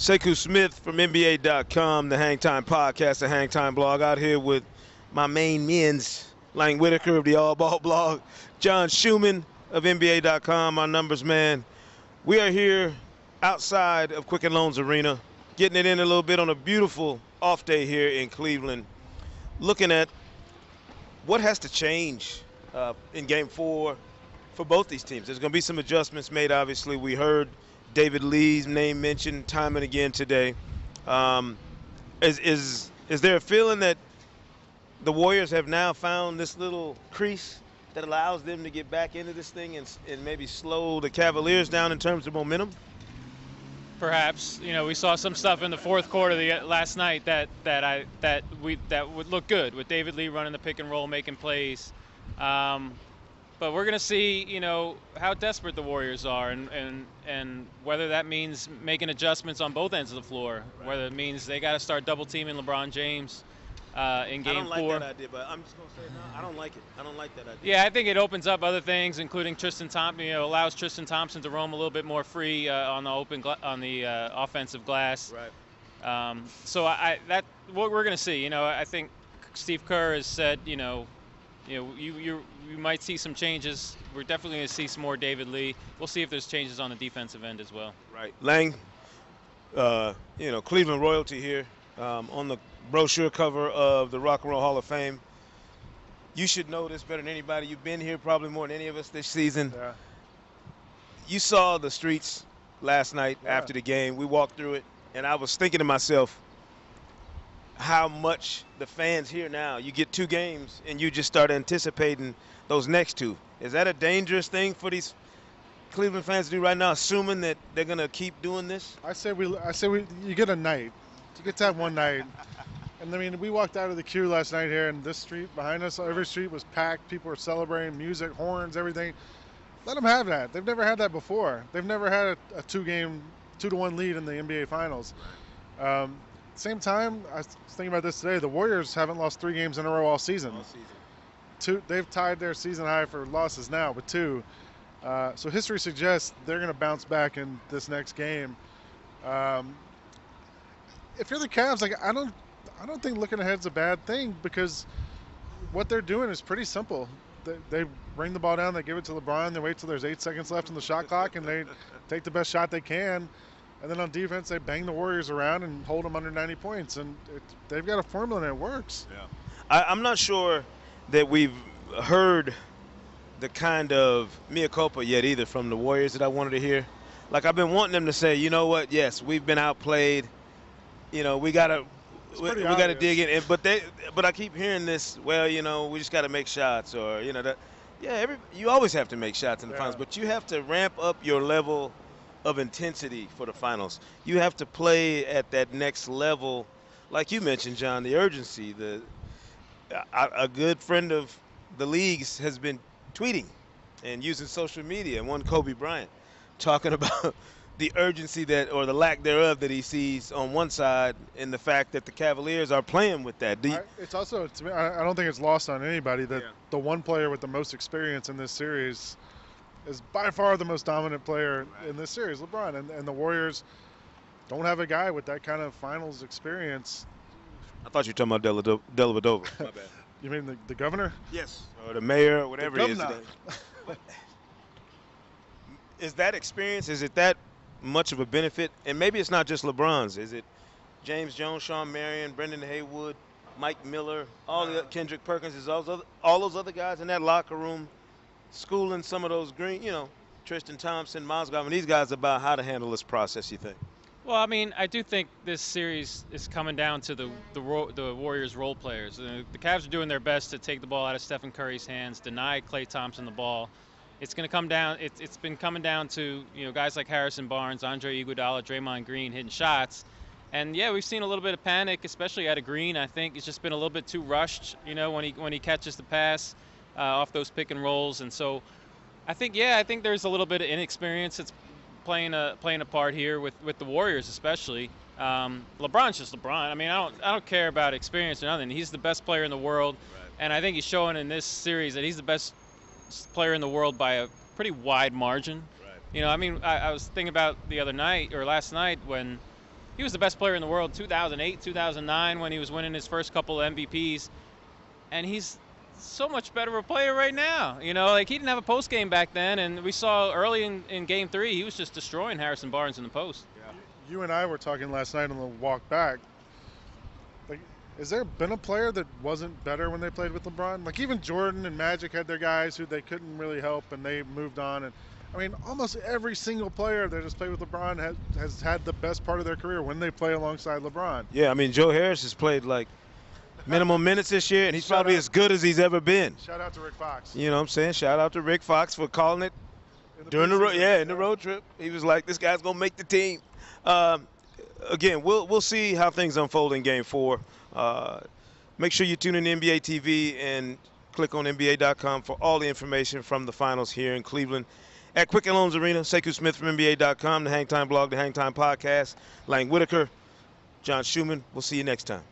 Sekou Smith from NBA.com, the Hangtime Podcast, the Hangtime Blog. Out here with my main men's, Lang Whitaker of the All Ball Blog, John Schuhmann of NBA.com, my numbers man. We are here outside of Quicken Loans Arena, getting it in a little bit on a beautiful off day here in Cleveland, looking at what has to change in Game 4 for both these teams. There's going to be some adjustments made, obviously. We heard David Lee's name mentioned time and again today. Is there a feeling that the Warriors have now found this little crease that allows them to get back into this thing and maybe slow the Cavaliers down in terms of momentum? Perhaps. We saw some stuff in the fourth quarter last night that would look good with David Lee running the pick and roll, making plays. But we're going to see, how desperate the Warriors are and whether that means making adjustments on both ends of the floor, right. Whether it means they got to start double teaming LeBron James in Game 4. I don't like that idea, but I'm just going to say no, I don't like it. I don't like that idea. Yeah, I think it opens up other things, including Tristan Thompson. Allows Tristan Thompson to roam a little bit more free on the offensive glass. Right. So what we're going to see. I think Steve Kerr has said, you might see some changes. We're definitely going to see some more David Lee. We'll see if there's changes on the defensive end as well. Right. Lang, Cleveland royalty here on the brochure cover of the Rock and Roll Hall of Fame. You should know this better than anybody. You've been here probably more than any of us this season. Yeah. You saw the streets last night after the game. We walked through it, and I was thinking to myself, how much the fans here now. You get 2 games and you just start anticipating those next 2. Is that a dangerous thing for these Cleveland fans to do right now, assuming that they're going to keep doing this? I say you get a night. You get to have one night. And I mean, we walked out of the queue last night here, and this street behind us, every street was packed. People were celebrating, music, horns, everything. Let them have that. They've never had that before. They've never had a 2-1 lead in the NBA Finals. Same time, I was thinking about this today. The Warriors haven't lost 3 games in a row all season. They've tied their season high for losses now with 2. So history suggests they're going to bounce back in this next game. If you're the Cavs, I don't think looking ahead is a bad thing, because what they're doing is pretty simple. They bring the ball down, they give it to LeBron, they wait till there's 8 seconds left on the shot clock, and they take the best shot they can. And then on defense, they bang the Warriors around and hold them under 90 points. And they've got a formula, and it works. Yeah. I'm not sure that we've heard the kind of mea culpa yet either from the Warriors that I wanted to hear. Like, I've been wanting them to say, you know what, yes, we've been outplayed. We got to dig in. But I keep hearing this, well, we just got to make shots, or, you always have to make shots in the finals, but you have to ramp up your level of intensity for the finals. You have to play at that next level, like you mentioned, John, the urgency. A good friend of the league's has been tweeting and using social media, one Kobe Bryant, talking about the urgency or the lack thereof that he sees on one side, and the fact that the Cavaliers are playing with that. It's also, to me, I don't think it's lost on anybody that the one player with the most experience in this series is by far the most dominant player in this series, LeBron. And the Warriors don't have a guy with that kind of finals experience. I thought you were talking about Dellavedova. My bad. You mean the governor? Yes. Or the mayor, or whatever it is. Is that experience, is it that much of a benefit? And maybe it's not just LeBron's. Is it James Jones, Sean Marion, Brendan Haywood, Mike Miller, Kendrick Perkins, is all those other guys in that locker room schooling some of those Tristan Thompson, Miles Garvin, these guys about how to handle this process, you think? Well, I mean, I do think this series is coming down to the Warriors' role players. The Cavs are doing their best to take the ball out of Stephen Curry's hands, deny Klay Thompson the ball. It's going to come down. It's been coming down to guys like Harrison Barnes, Andre Iguodala, Draymond Green hitting shots, and we've seen a little bit of panic, especially out of Green. I think it's just been a little bit too rushed. When he catches the pass off those pick and rolls, and so I think there's a little bit of inexperience that's playing a part here with the Warriors, especially. LeBron's just LeBron. I mean, I don't care about experience or nothing. He's the best player in the world, and I think he's showing in this series that he's the best player in the world by a pretty wide margin. I mean, I was thinking about the other night or last night when he was the best player in the world 2008, 2009 when he was winning his first couple of MVPs, and he's so much better of a player right now. You know, like he didn't have a post game back then, and we saw early in Game 3 he was just destroying Harrison Barnes in the post. Yeah. You and I were talking last night on the walk back. Like, has there been a player that wasn't better when they played with LeBron? Like even Jordan and Magic had their guys who they couldn't really help, and they moved on. And I mean, almost every single player that has played with LeBron has had the best part of their career when they play alongside LeBron. Yeah, I mean, Joe Harris has played like minimum minutes this year, and he's Shout probably out. as good as he's ever been. Shout out to Rick Fox. You know what I'm saying? Shout out to Rick Fox for calling it In during the road. preseason. Yeah, in the road trip, he was like, "This guy's gonna make the team." Again, we'll see how things unfold in Game 4. Make sure you tune in to NBA TV and click on NBA.com for all the information from the finals here in Cleveland at Quicken Loans Arena. Sekou Smith from NBA.com, the Hangtime Blog, the Hangtime Podcast, Lang Whitaker, John Schuhmann. We'll see you next time.